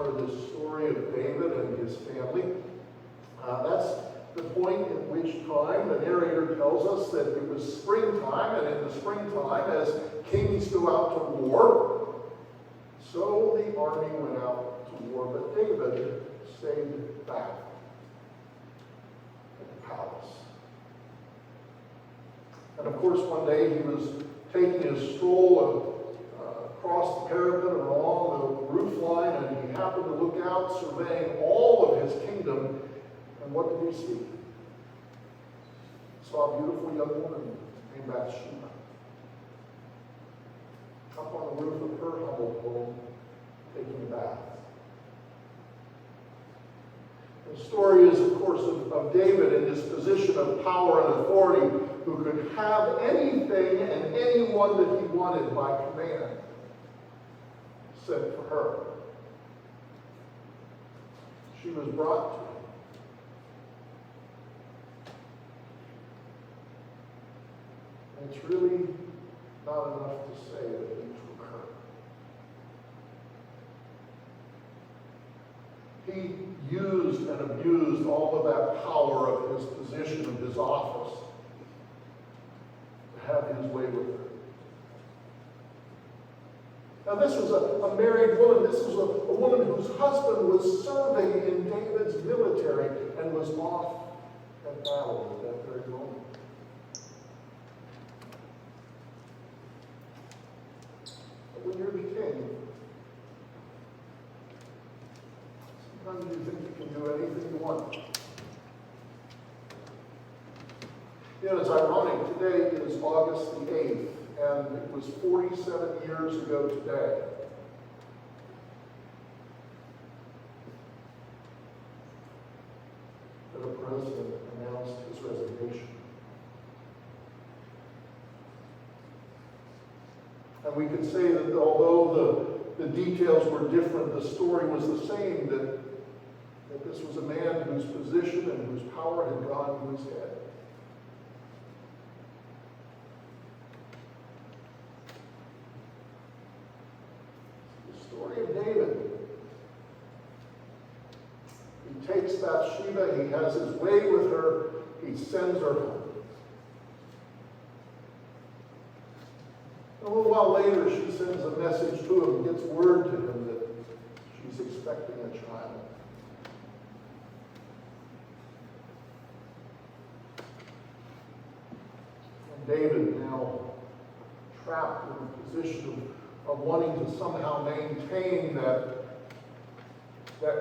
encounter this story of David and his family. That's the point at which time the narrator tells us that it was springtime, and in the springtime, as kings go out to war, so the army went out to war, but David stayed back in the palace. And of course, one day he was taking his stroll across the parapet and along the roof line, and he happened to look out, surveying all of his kingdom. And what did he see? He saw a beautiful young woman named Bathsheba up on the roof of her humble home, taking a bath. The story is, of course, of David in his position of power and authority, who could have anything and anyone that he wanted by command sent for her. She was brought to him. And it's really not enough to say that he took her. He used and abused all of that power of his position, of his office, to have his way with her. Now, this was a married woman. This was a woman whose husband was serving in David's military and was off at battle at that very moment. But when you're the king, sometimes you think you can do anything you want. You know, it's ironic. Today is August the 8th. And it was 47 years ago today that a president announced his resignation. And we could say that although the details were different, the story was the same, that this was a man whose position and whose power had gone to his head. Story of David. He takes Bathsheba, he has his way with her, he sends her home. A little while later, she sends a message to him, gets word to him that she's expecting a child. And David, now trapped in a position of wanting to somehow maintain that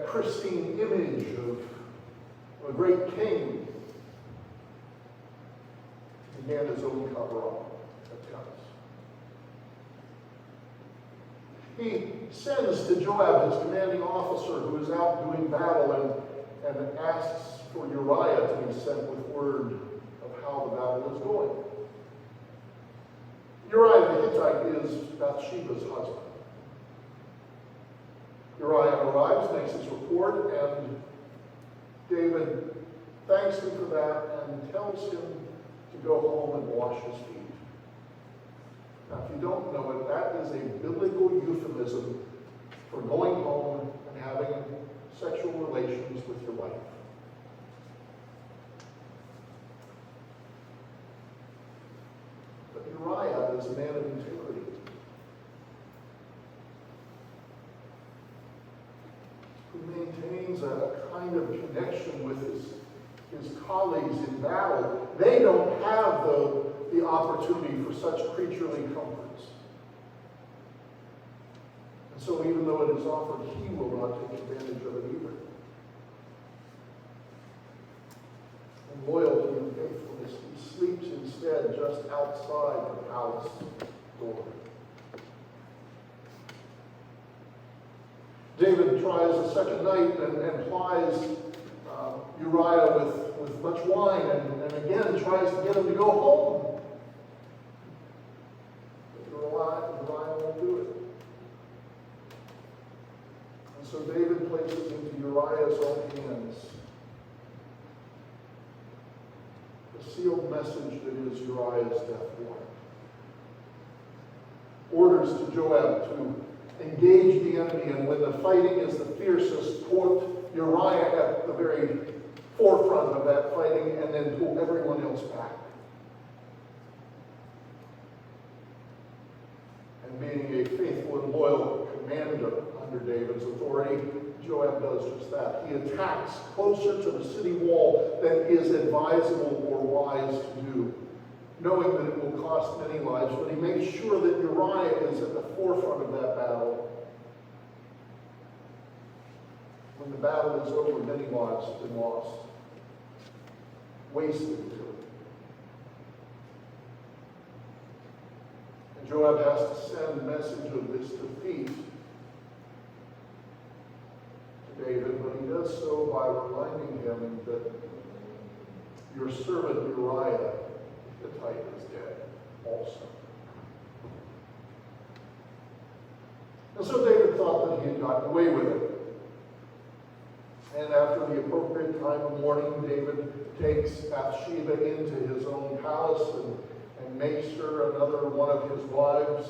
pristine image of a great king, began his own cover-up attempts. He sends to Joab, his commanding officer, who is out doing battle, and asks for Uriah to be sent with word of how the battle is going. Uriah the Hittite is Bathsheba's husband. Uriah arrives, makes his report, and David thanks him for that and tells him to go home and wash his feet. Now, if you don't know it, that is a biblical euphemism for going home and having sexual relations with your wife. But Uriah is a man of integrity. Who maintains a kind of connection with his colleagues in battle. They don't have the opportunity for such creaturely comforts. And so even though it is offered, he will not take advantage of it either. In loyalty and faithfulness, he sleeps instead just outside the palace door. David tries a second night and plies Uriah with much wine and again tries to get him to go home. But Uriah won't do it. And so David places into Uriah's own hands the sealed message that is Uriah's death warrant. Orders to Joab to engage the enemy, and when the fighting is the fiercest, put Uriah at the very forefront of that fighting and then pull everyone else back. And being a faithful and loyal commander under David's authority, Joab does just that. He attacks closer to the city wall than is advisable or wise to do, knowing that it will cost many lives, but he makes sure that Uriah is at the forefront of that battle. When the battle is over, many lives have been lost, wasted really. And Joab has to send a message of this defeat to David, but he does so by reminding him that your servant Uriah the Hittite is dead also. And so David thought that he had gotten away with it. And after the appropriate time of morning, David takes Bathsheba into his own palace and makes her another one of his wives.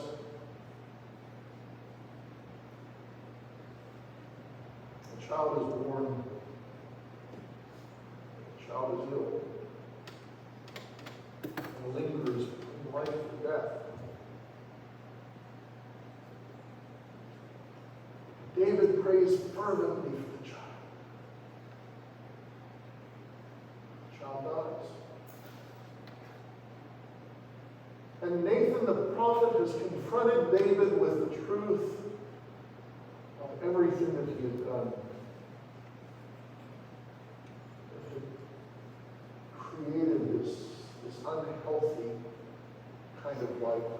A child is born. A child is ill. And lingers between life and death. David prays fervently for the child. Dies. And Nathan the prophet has confronted David with the truth of everything that he had done. That had created this unhealthy kind of life.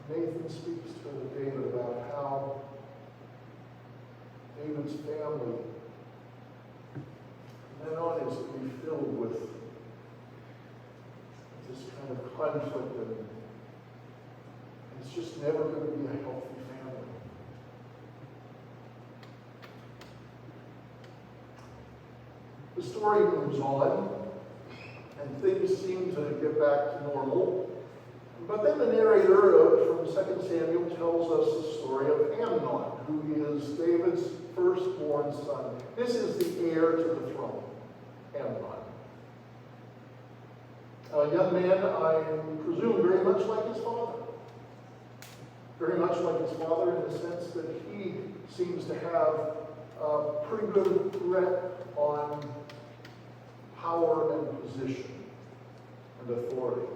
Nathan speaks to David about how David's family from then on is to be filled with this kind of conflict, and it's just never going to be a healthy family. The story moves on, and things seem to get back to normal. But then the narrator from 2 Samuel tells us the story of Amnon, who is David's firstborn son. This is the heir to the throne, Amnon. A young man, I presume, very much like his father. Very much like his father in the sense that he seems to have a pretty good grip on power and position and authority.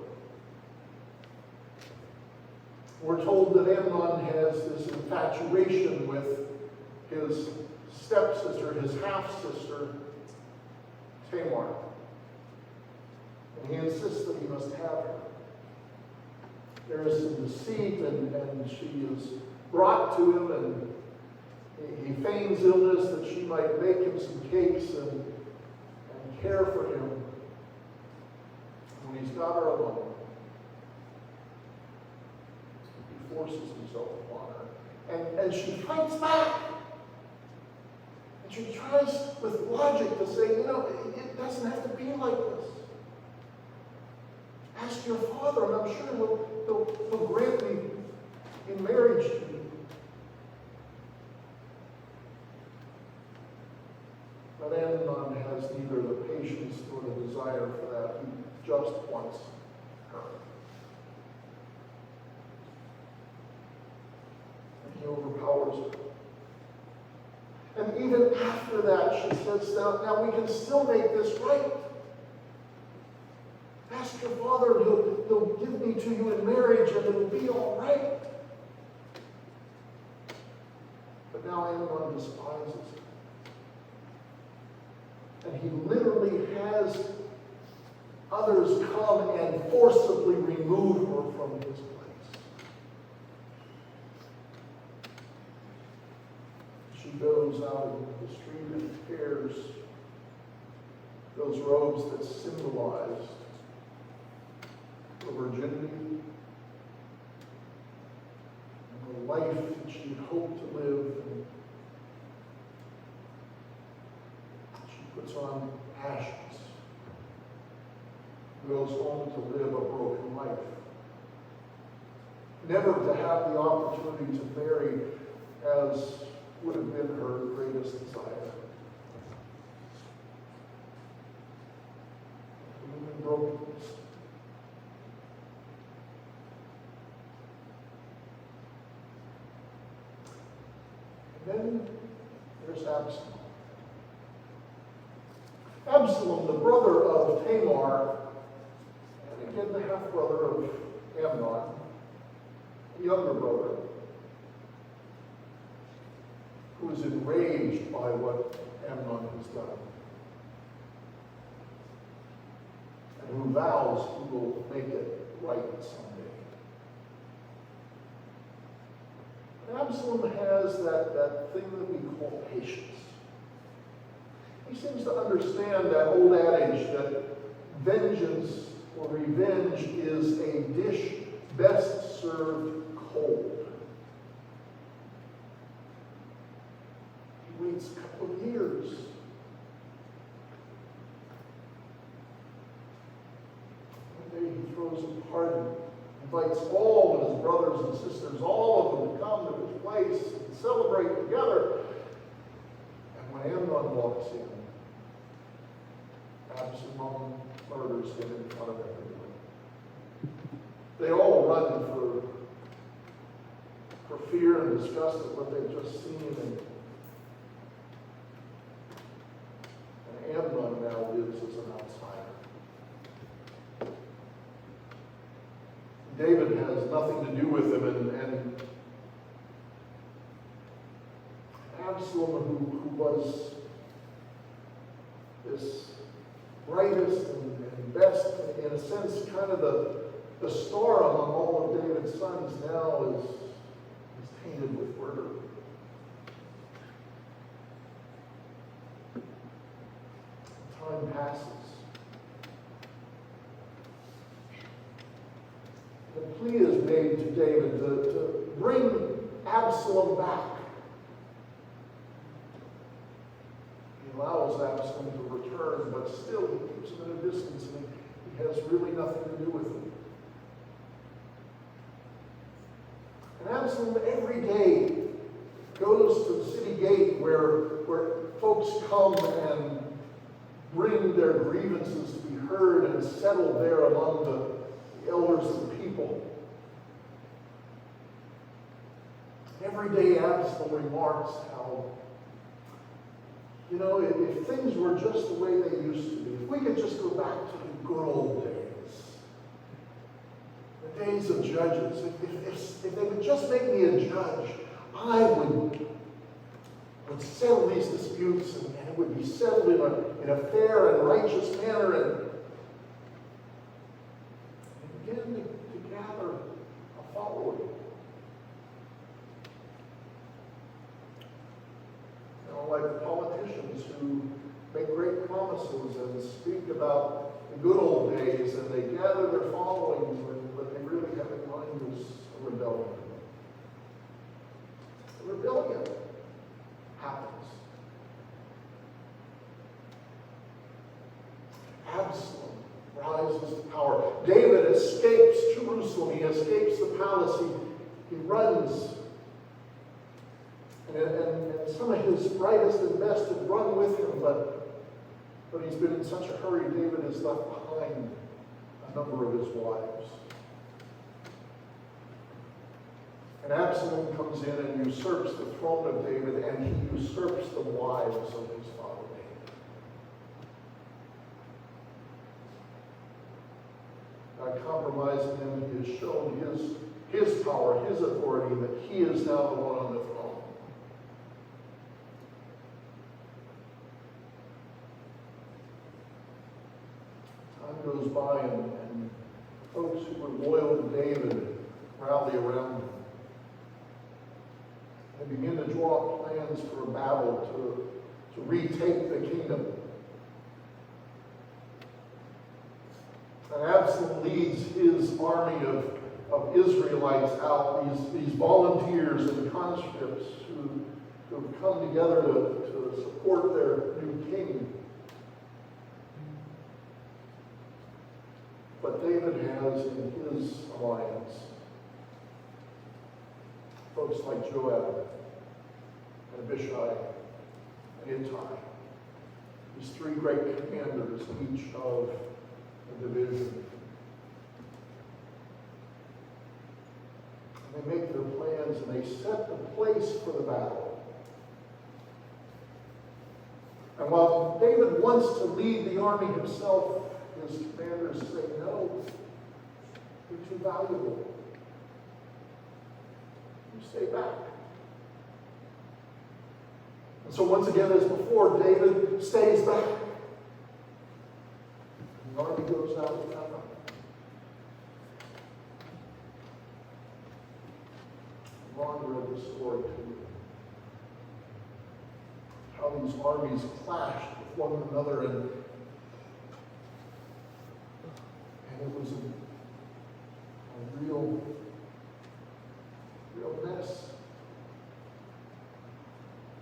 We're told that Amnon has this infatuation with his stepsister, his half-sister, Tamar. And he insists that he must have her. There is some deceit, and she is brought to him, and he feigns illness that she might make him some cakes and care for him. When he's got her alone, forces himself upon her. And she fights back. And she tries with logic to say, it doesn't have to be like this. Ask your father, and I'm sure he'll grant me in marriage to you. But Amnon has neither the patience nor the desire for that. He just wants her. He overpowers her. And even after that, she says, now we can still make this right. Ask your father, and he'll give me to you in marriage, and it'll be all right. But now Amnon despises her. And he literally has others come and forcibly remove her from his place. She goes out into the street and tears those robes that symbolized her virginity and the life that she hoped to live. And she puts on ashes, goes home to live a broken life. never to have the opportunity to marry as would have been her greatest desire. Human brokenness. And then there's Absalom. Absalom, the brother of Tamar, and again the half-brother of Amnon, the younger brother, who is enraged by what Amnon has done, and who vows he will make it right someday. Absalom has that thing that we call patience. He seems to understand that old adage that vengeance or revenge is a dish best served cold. He waits a couple of years. One day he throws a party, invites all of his brothers and sisters, all of them, to come to his place and celebrate together. And when Amnon walks in, Absalom murders him in front of everyone. They all run for fear and disgust at what they've just seen. And Amnon now lives as an outsider. David has nothing to do with him, and Absalom, who was this brightest and best, in a sense, kind of the star among all of David's sons, now is tainted with murder. Time passes. The plea is made to David to bring Absalom back. He allows Absalom to return, but still he keeps him at a distance, and he has really nothing to do with him. And Absalom every day goes to the city gate where folks come and bring their grievances to be heard and settled there among the elders of the people. Every day Absalom remarks how, if things were just the way they used to be, if we could just go back to the good old days, the days of judges, if they would just make me a judge, I would settle these disputes, and it would be settled in a fair and righteous manner, and begin to gather a following. Like politicians who make great promises and speak about the good old days, and they gather their followings, and what they really have in mind is a rebellion. A rebellion happens. Absalom rises to power. David escapes Jerusalem. He escapes the palace. He runs. And some of his brightest and best have run with him, but he's been in such a hurry, David has left behind a number of his wives. And Absalom comes in and usurps the throne of David, and he usurps the wives of his father David. By compromising him, he has shown his power, his authority, that he is now the one on the throne. Time goes by, and folks who were loyal to David rally around him. They begin to draw up plans for a battle to retake the kingdom. And Absalom leads his army of Israelites out, these volunteers and conscripts who have come together to support their new king. But David has in his alliance Folks like Joab and Abishai and Ittai. These three great commanders, each of a division. And they make their plans and they set the place for the battle. And while David wants to lead the army himself, his commanders say, no, you're too valuable. You stay back. And so once again, as before, David stays back. And the army goes out to battle. Ron read the story to you. How these armies clashed with one another, and it was a real mess.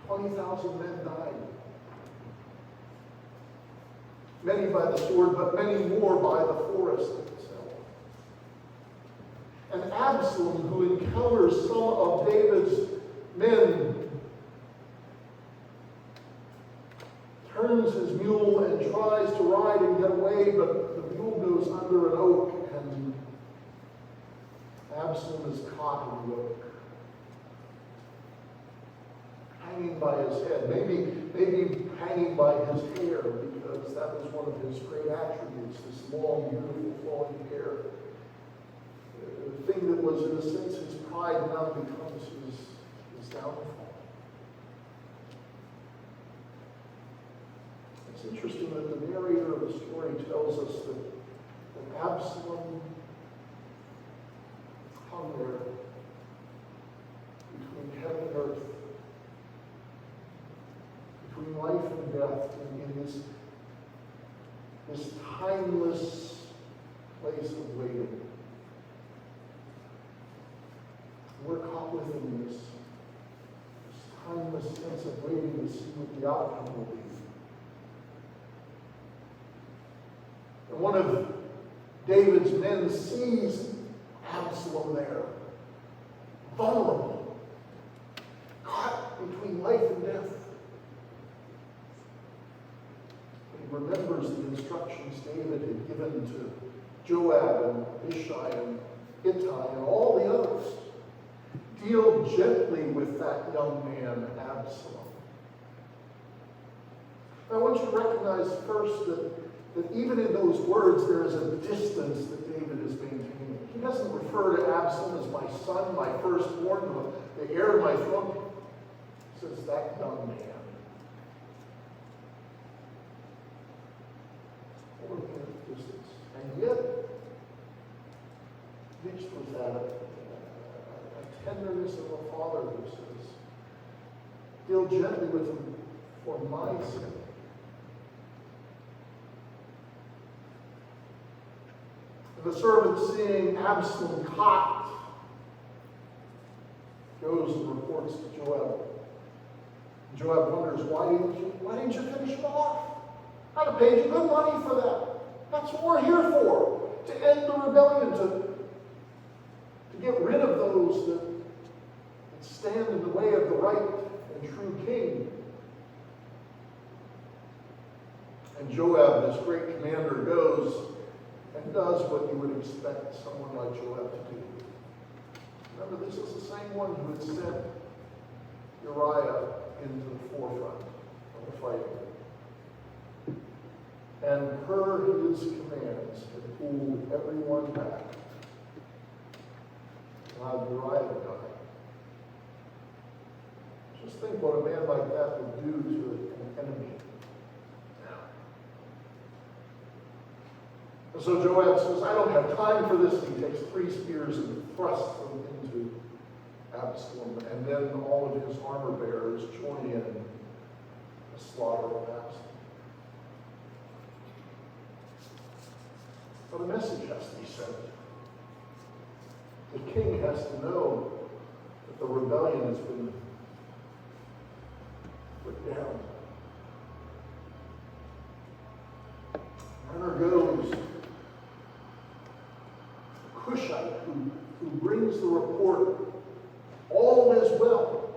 20,000 men died. Many by the sword, but many more by the forest itself. And Absalom, who encounters some of David's men, turns his mule and tries to ride and get away, but the mule goes under an oak, and Absalom is caught in the oak, hanging by his head, maybe hanging by his hair, because that was one of his great attributes, this long, beautiful, flowing hair. The thing that was, in a sense, his pride now becomes his downfall. It's interesting that the narrator of the story tells us that Absalom hung there between heaven and earth, between life and death, in this timeless place of waiting. We're caught within this timeless sense of waiting to see what the outcome will be. And one of David's men sees Absalom there, vulnerable, caught between life and death. But he remembers the instructions David had given to Joab and Abishai and Ittai and all the others. Deal gently with that young man, Absalom. I want you to recognize first that even in those words, there is a distance that David is maintaining. He doesn't refer to Absalom as my son, my firstborn, the heir to my throne. He says, that young man. Hold him at a distance. And yet, mixed with that, a tenderness of a father who says, deal gently with him for my sake. The servant, seeing Absalom caught, goes and reports to Joab. Joab wonders, why didn't you finish him off? I'd have paid you good money for that. That's what we're here for, to end the rebellion, to get rid of those that stand in the way of the right and true king. And Joab, this great commander, goes and does what you would expect someone like Joab to do. Remember, this is the same one who had sent Uriah into the forefront of the fighting. And per his commands had pulled everyone back, allowed Uriah to die. Just think what a man like that would do to an enemy. And so Joab says, I don't have time for this. He takes 3 spears and thrusts them into Absalom. And then all of his armor bearers join in the slaughter of Absalom. But a message has to be sent. The king has to know that the rebellion has been put down. Runner goes. Cushite, who brings the report All is well.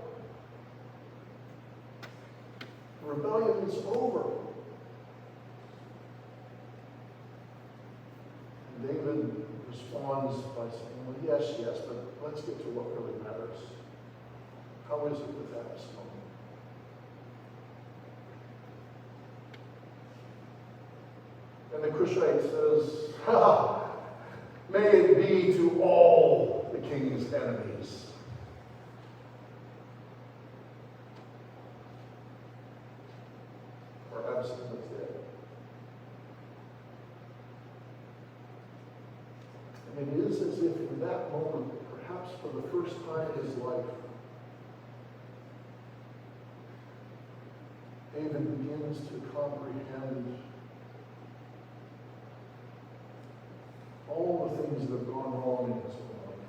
The rebellion is over. And David responds by saying, well, yes, but let's get to what really matters. How is it with Absalom? And the Cushite says, may it be to all the king's enemies. For Absalom is dead. And it is as if in that moment, perhaps for the first time in his life, David begins to comprehend all the things that have gone wrong in his own life.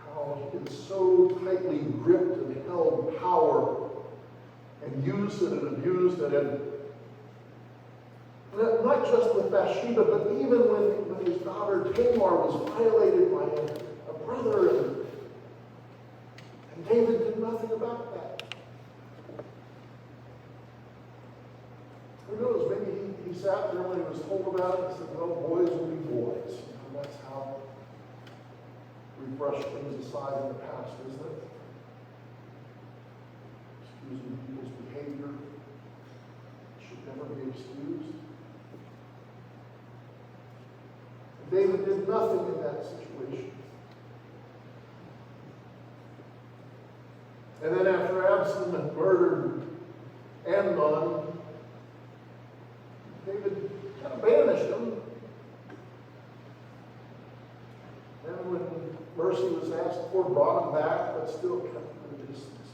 How he had so tightly gripped and held power and used it and abused it, and not just with Bathsheba, but even when his daughter Tamar was violated by a brother, and David did nothing about that. Who knows, maybe he sat there when he was told about it and said, well, boys will be boys. That's how we brush things aside in the past, isn't it? Excusing people's behavior should never be excused. And David did nothing in that situation. And then after Absalom had murdered Amnon, David kind of banished him. And when mercy was asked for, brought him back, but still kept him at a distance.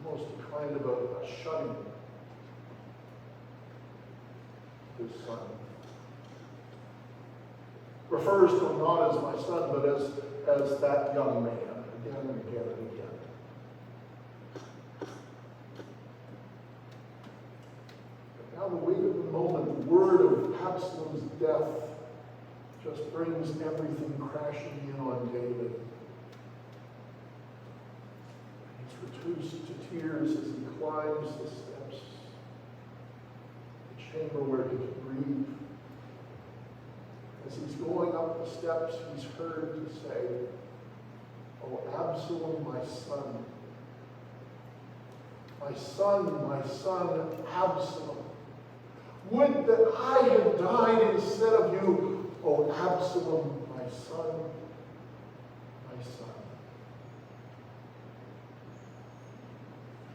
Almost a kind of a shutting his son. Refers to him not as my son, but as that young man, again and again and again. But now the weight of the moment, the word of Absalom's death just brings everything crashing in on David. He's reduced to tears as he climbs the steps, the chamber where he can breathe. As he's going up the steps, he's heard to say, oh, Absalom, my son, Absalom, would that I had died instead of you, oh, Absalom, my son, my son.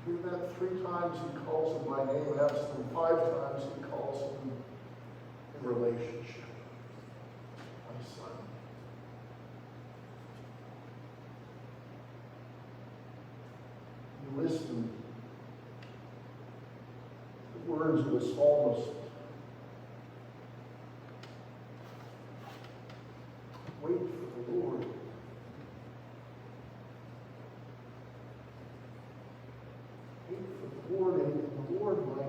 Hear that 3 times he calls him by name, Absalom. 5 times he calls him in relationship. Son. You listen to the words of the psalmist. Wait for the Lord. Wait for the Lord, and in the Lord my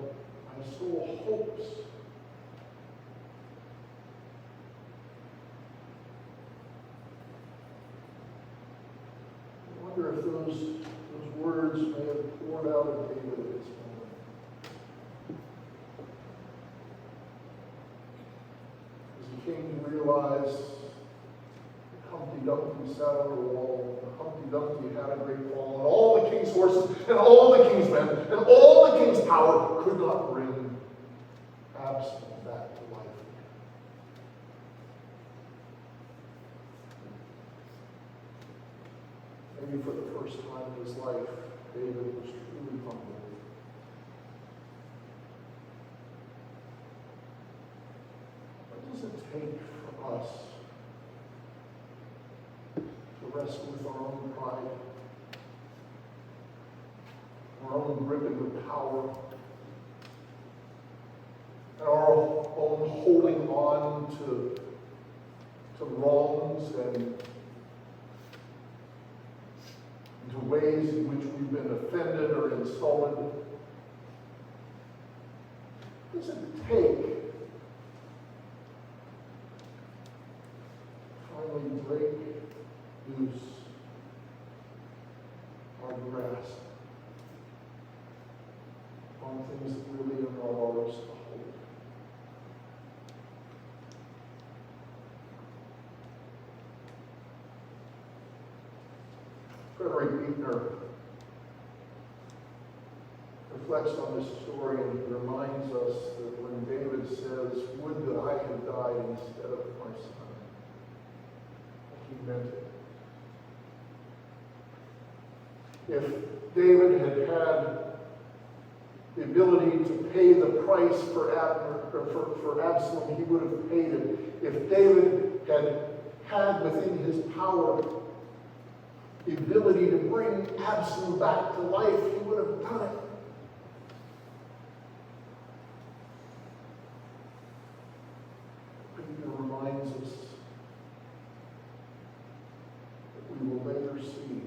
soul hopes. I wonder if those words may have poured out of David at this moment. As he came to realize that Humpty Dumpty sat on the wall, and Humpty Dumpty had a great fall, and all the king's horses, and all the king's men, and all the king's power could not bring Absalom back to life. Maybe for the first time in his life, David was truly humbled. What does it take for us to wrestle with our own pride, our own gripping of power, and our own holding on to wrongs and to ways in which we've been offended or insulted? What does it take to finally break loose our grasp on things that really are not ours to hold? Frederick Buechner reflects on this story and he reminds us that when David says, "Would that I had died instead of my son," he meant it. If David had had the ability to pay the price for Absalom, he would have paid it. If David had within his power the ability to bring Absalom back to life, he would have done it. Peter reminds us that we will later see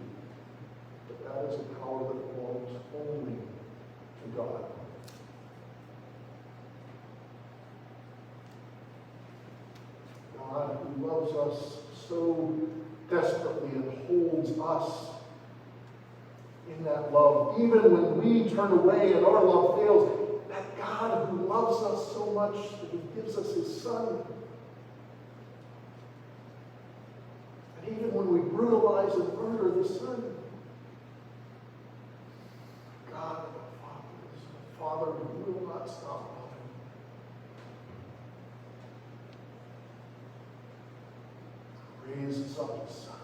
that that is a power that belongs only to God. God who loves us so desperately and holds us in that love, even when we turn away and our love fails, that God who loves us so much that he gives us his Son. And even when we brutalize and murder the Son, God the Father is a Father who will not stop loving. Raises up his Son.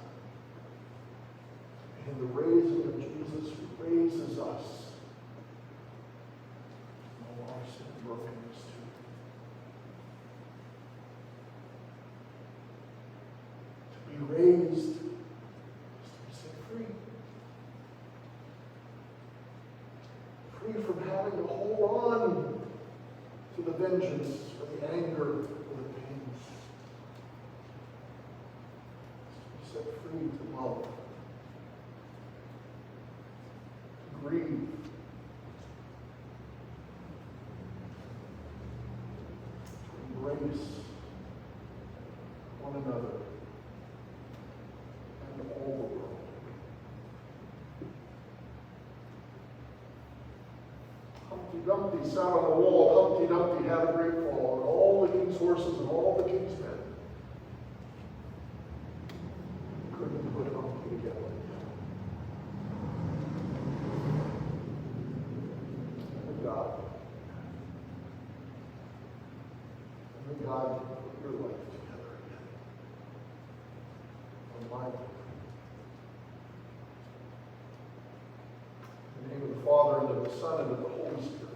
And in the raising of Jesus, who raises us from all our sin and brokenness too. To be raised is to be set free. Free from having to hold on to the vengeance or the anger or the pain. Set free to love, to grieve, to embrace one another and all the world. Humpty Dumpty sat on a wall. Humpty Dumpty had a great fall, and all the king's horses and all the king's men couldn't put Humpty together. And God, put your life together again. On my life. In the name of the Father, and of the Son, and of the Holy Spirit.